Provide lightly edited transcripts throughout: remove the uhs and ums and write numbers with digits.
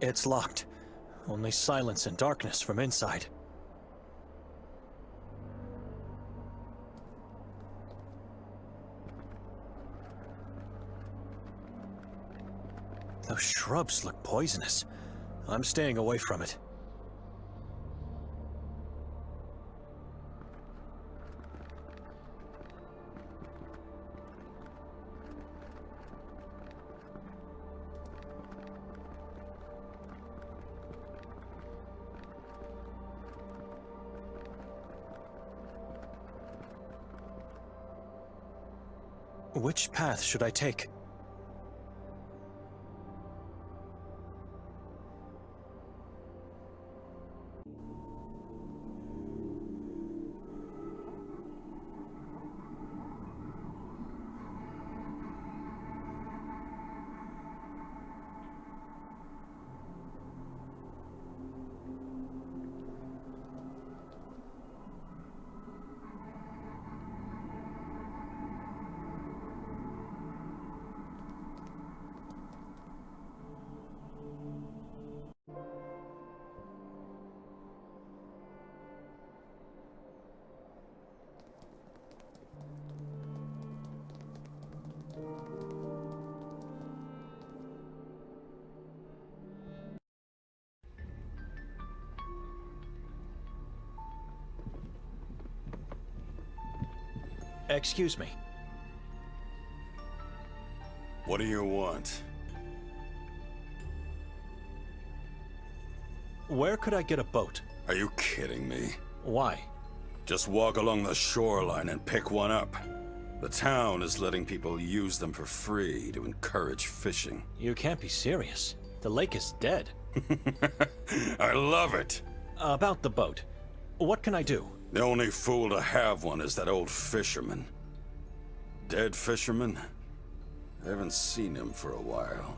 It's locked. Only silence and darkness from inside. Those shrubs look poisonous. I'm staying away from it. Which path should I take? Excuse me. What do you want? Where could I get a boat? Are you kidding me? Why? Just walk along the shoreline and pick one up. The town is letting people use them for free to encourage fishing. You can't be serious. The lake is dead. I love it. About the boat. What can I do? The only fool to have one is that old fisherman. Dead fisherman? I haven't seen him for a while.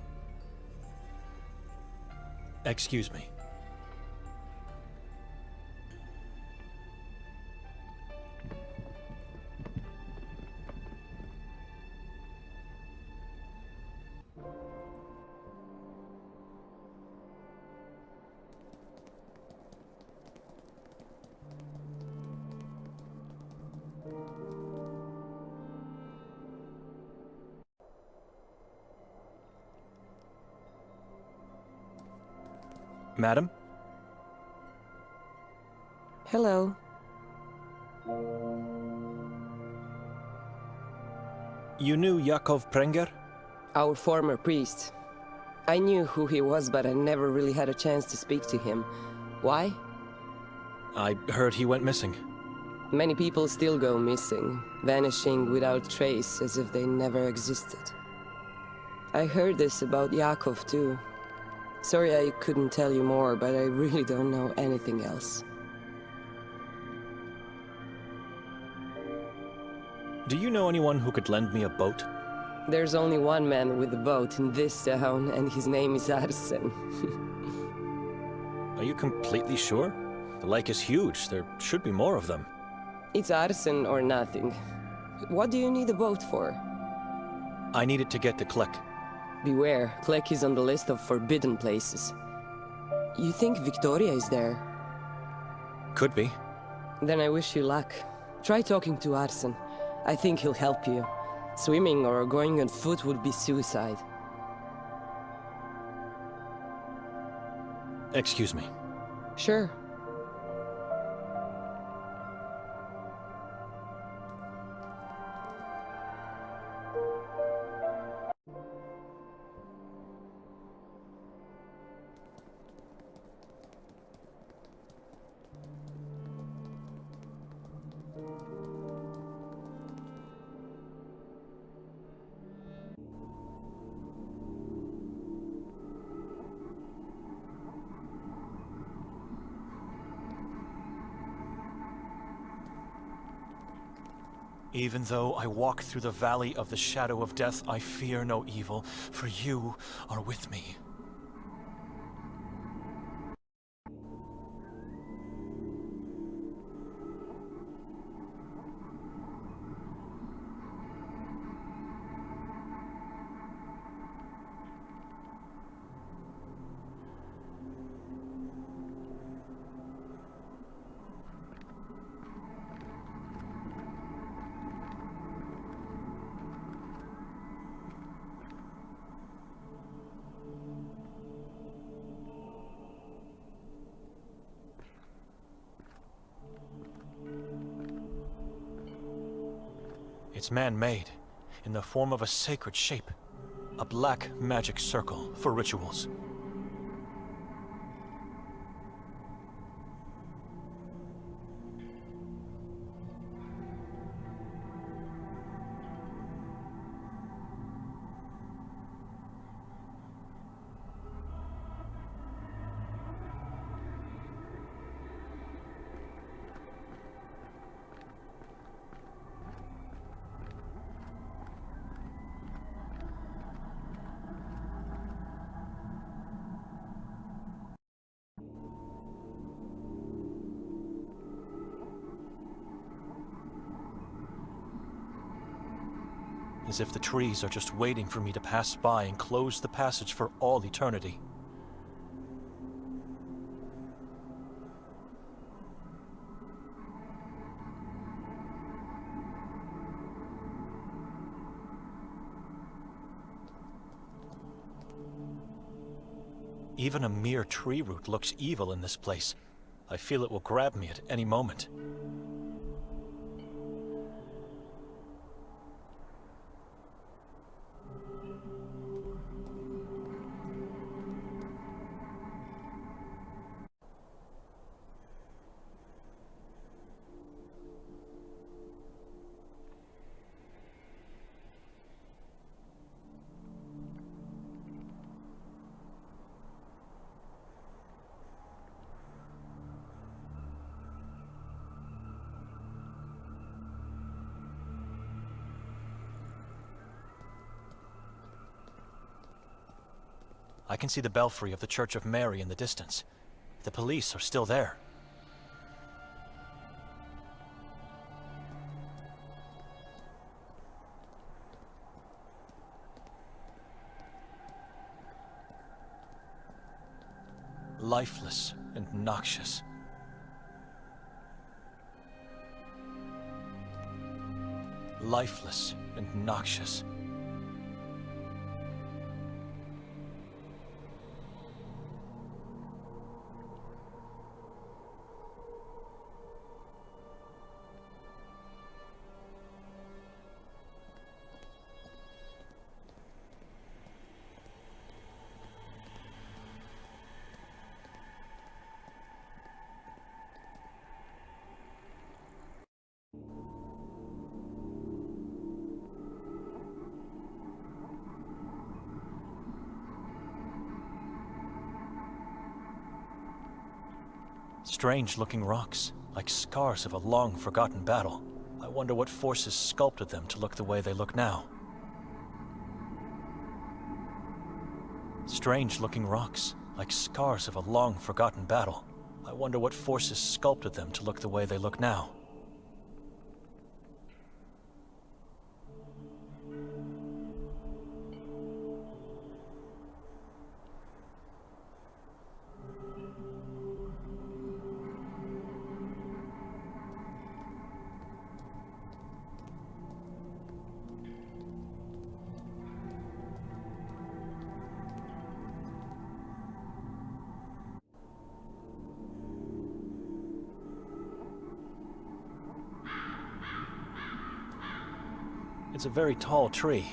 Excuse me. Madam? Hello. You knew Yakov Prenger? Our former priest. I knew who he was, but I never really had a chance to speak to him. Why? I heard he went missing. Many people still go missing, vanishing without trace, as if they never existed. I heard this about Yakov too. Sorry I couldn't tell you more, but I really don't know anything else. Do you know anyone who could lend me a boat? There's only one man with a boat in this town, and his name is Arsen. Are you completely sure? The lake is huge. There should be more of them. It's Arsen or nothing. What do you need a boat for? I need it to get to Klek. Beware, Klek is on the list of forbidden places. You think Victoria is there? Could be. Then I wish you luck. Try talking to Arsen. I think he'll help you. Swimming or going on foot would be suicide. Excuse me. Sure. Even though I walk through the valley of the shadow of death, I fear no evil, for you are with me. It's man-made, in the form of a sacred shape. A black magic circle for rituals. As if the trees are just waiting for me to pass by and close the passage for all eternity. Even a mere tree root looks evil in this place. I feel it will grab me at any moment. I can see the belfry of the Church of Mary in the distance. The police are still there. Lifeless and noxious. Lifeless and noxious. Strange-looking rocks, like scars of a long-forgotten battle. I wonder what forces sculpted them to look the way they look now. Strange-looking rocks, like scars of a long-forgotten battle. I wonder what forces sculpted them to look the way they look now. It's a very tall tree,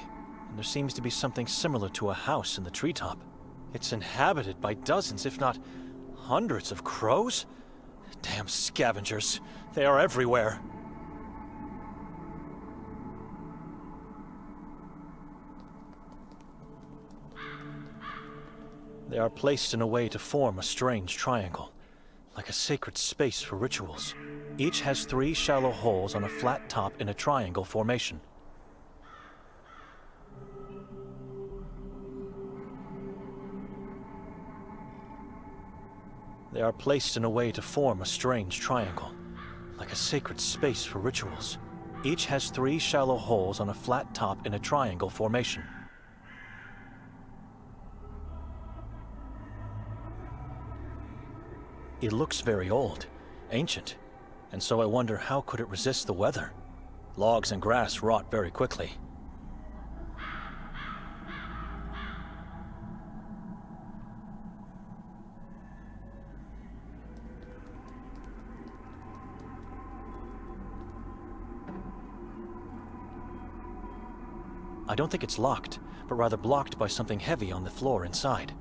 and there seems to be something similar to a house in the treetop. It's inhabited by dozens, if not hundreds of crows? Damn scavengers. They are everywhere. They are placed in a way to form a strange triangle, like a sacred space for rituals. Each has 3 shallow holes on a flat top in a triangle formation. They are placed in a way to form a strange triangle, like a sacred space for rituals. Each has 3 shallow holes on a flat top in a triangle formation. It looks very old, ancient, and so I wonder how could it resist the weather? Logs and grass rot very quickly. I don't think it's locked, but rather blocked by something heavy on the floor inside.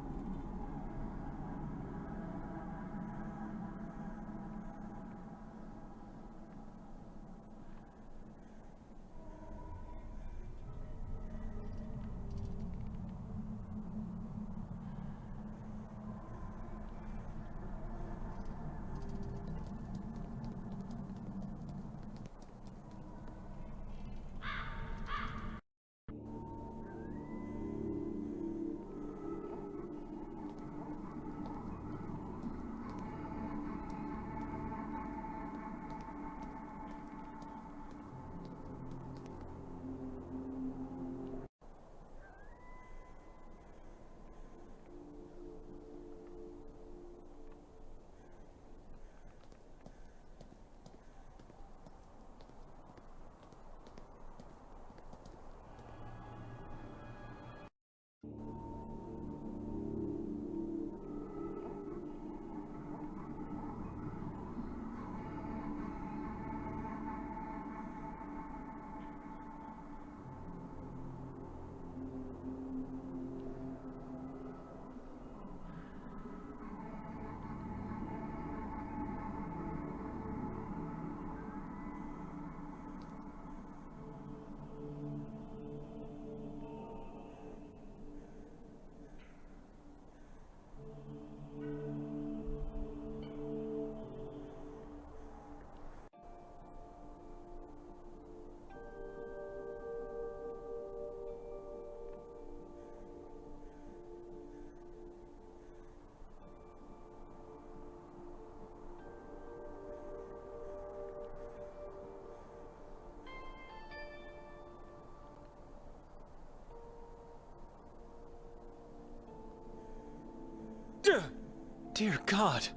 Dear God,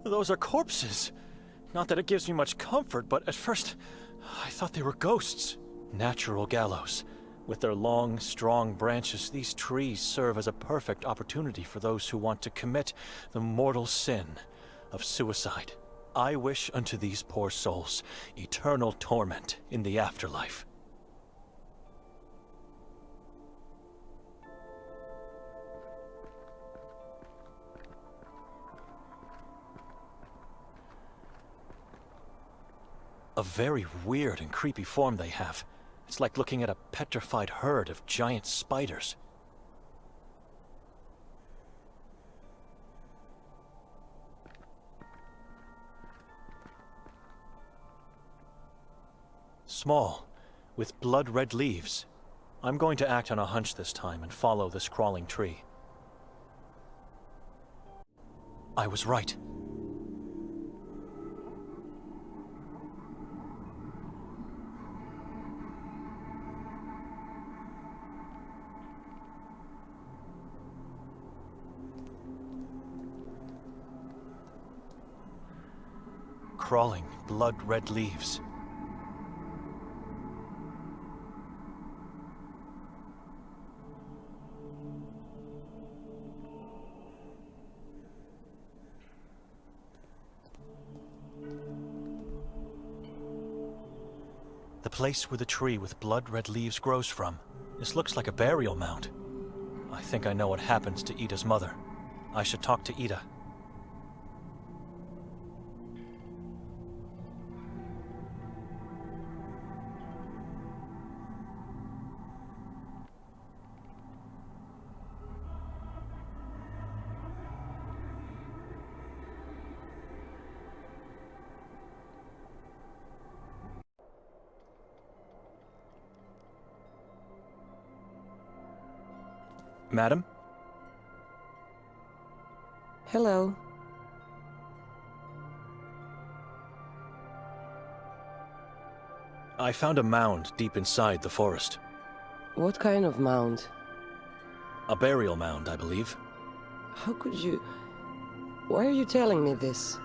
those are corpses. Not that it gives me much comfort, but at first, I thought they were ghosts. Natural gallows. With their long, strong branches, these trees serve as a perfect opportunity for those who want to commit the mortal sin of suicide. I wish unto these poor souls eternal torment in the afterlife. A very weird and creepy form they have. It's like looking at a petrified herd of giant spiders. Small, with blood-red leaves. I'm going to act on a hunch this time and follow this crawling tree. I was right. Crawling, blood-red leaves. The place where the tree with blood-red leaves grows from. This looks like a burial mound. I think I know what happens to Ida's mother. I should talk to Ida. Madam? Hello. I found a mound deep inside the forest. What kind of mound? A burial mound, I believe. How could you... Why are you telling me this?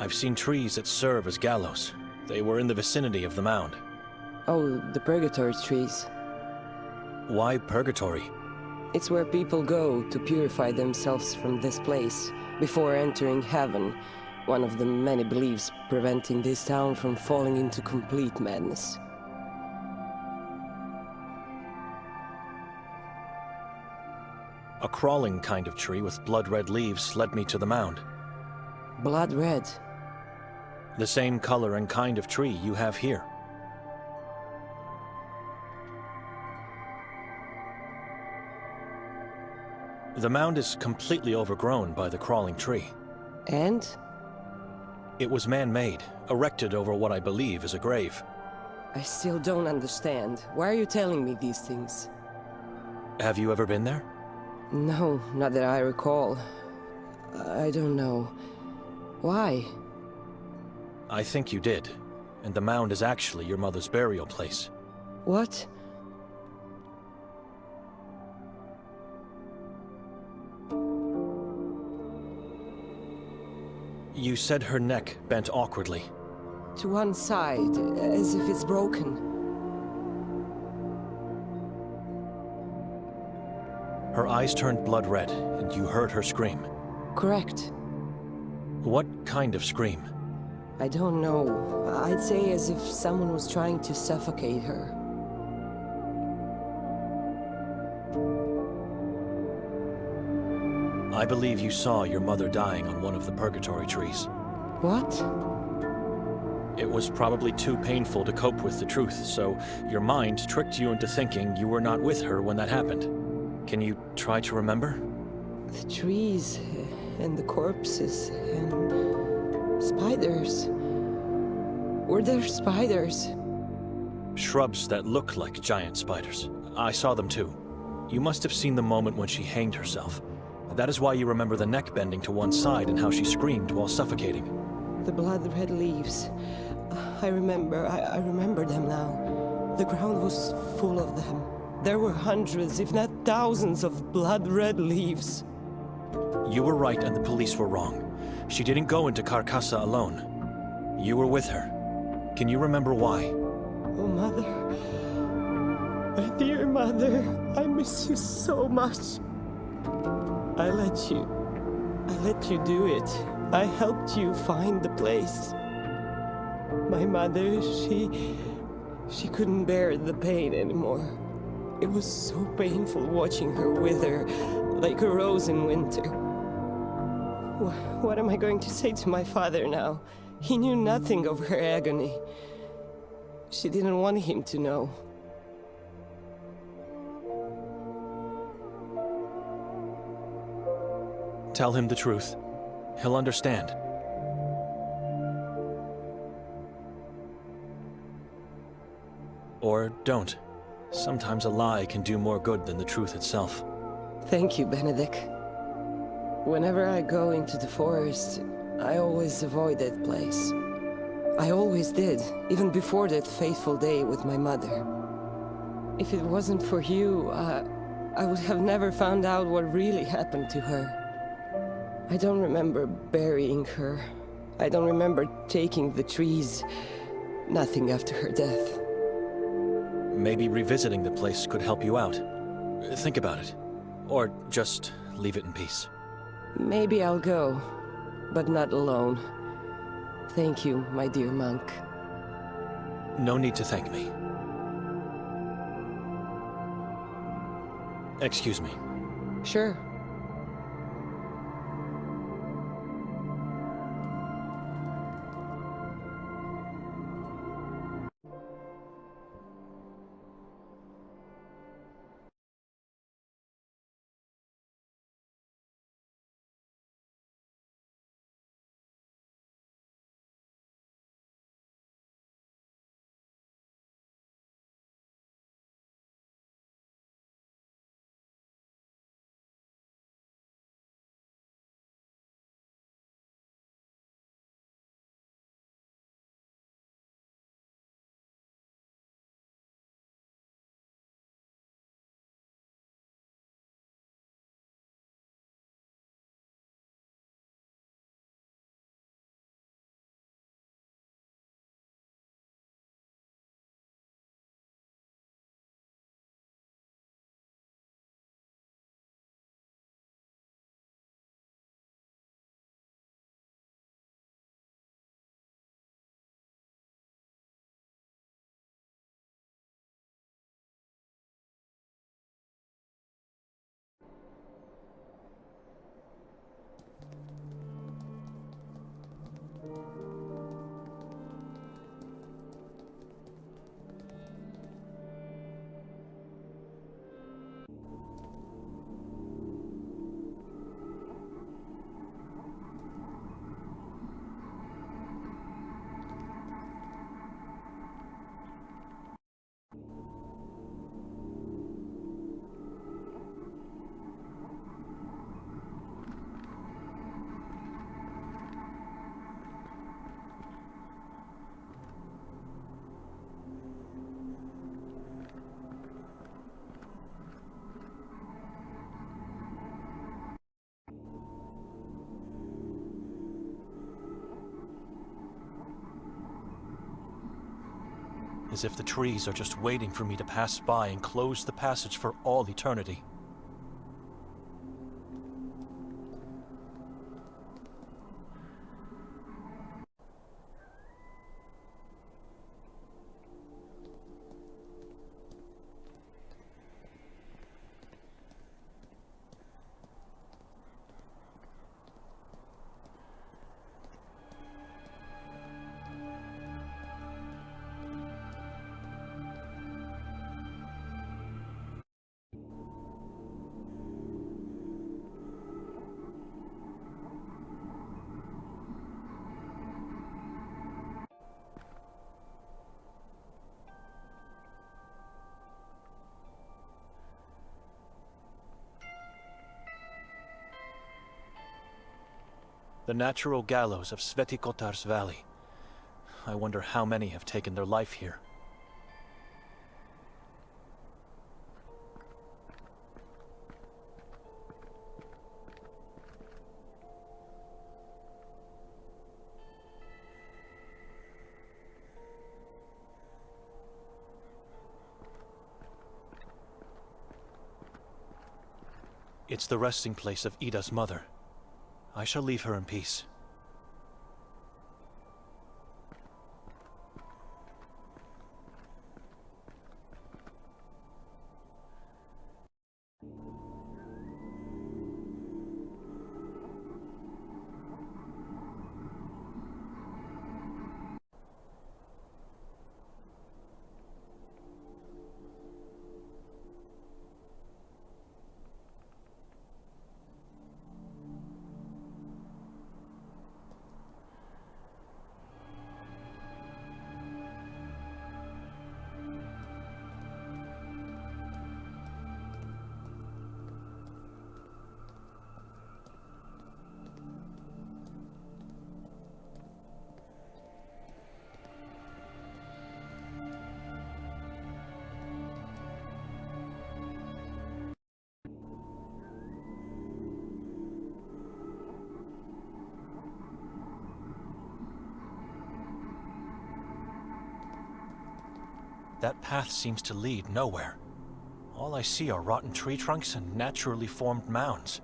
I've seen trees that serve as gallows. They were in the vicinity of the mound. Oh, the purgatory trees. Why purgatory? It's where people go to purify themselves from this place before entering heaven, one of the many beliefs preventing this town from falling into complete madness. A crawling kind of tree with blood-red leaves led me to the mound. Blood red. The same color and kind of tree you have here. The mound is completely overgrown by the crawling tree. And? It was man-made, erected over what I believe is a grave. I still don't understand. Why are you telling me these things? Have you ever been there? No, not that I recall. I don't know. Why? I think you did, and the mound is actually your mother's burial place. What? You said her neck bent awkwardly. To one side, as if it's broken. Her eyes turned blood red, and you heard her scream. Correct. What kind of scream? I don't know. I'd say as if someone was trying to suffocate her. I believe you saw your mother dying on one of the purgatory trees. What? It was probably too painful to cope with the truth, so your mind tricked you into thinking you were not with her when that happened. Can you try to remember? The trees, and the corpses, and spiders. Were there spiders? Shrubs that look like giant spiders. I saw them too. You must have seen the moment when she hanged herself. That is why you remember the neck bending to one side and how she screamed while suffocating. The blood-red leaves. I remember them now. The ground was full of them. There were hundreds, if not thousands, of blood-red leaves. You were right and the police were wrong. She didn't go into Carcassa alone. You were with her. Can you remember why? Oh, Mother. My dear Mother, I miss you so much. I let you do it. I helped you find the place. My mother, she couldn't bear the pain anymore. It was so painful watching her wither like a rose in winter. What am I going to say to my father now? He knew nothing of her agony. She didn't want him to know. Tell him the truth. He'll understand. Or don't. Sometimes a lie can do more good than the truth itself. Thank you, Benedict. Whenever I go into the forest, I always avoid that place. I always did, even before that fateful day with my mother. If it wasn't for you, I would have never found out what really happened to her. I don't remember burying her. I don't remember taking the trees. Nothing after her death. Maybe revisiting the place could help you out. Think about it. Or just leave it in peace. Maybe I'll go, but not alone. Thank you, my dear monk. No need to thank me. Excuse me. Sure. As if the trees are just waiting for me to pass by and close the passage for all eternity. The natural gallows of Sveti Kotar's valley. I wonder how many have taken their life here. It's the resting place of Ida's mother. I shall leave her in peace. That path seems to lead nowhere. All I see are rotten tree trunks and naturally formed mounds.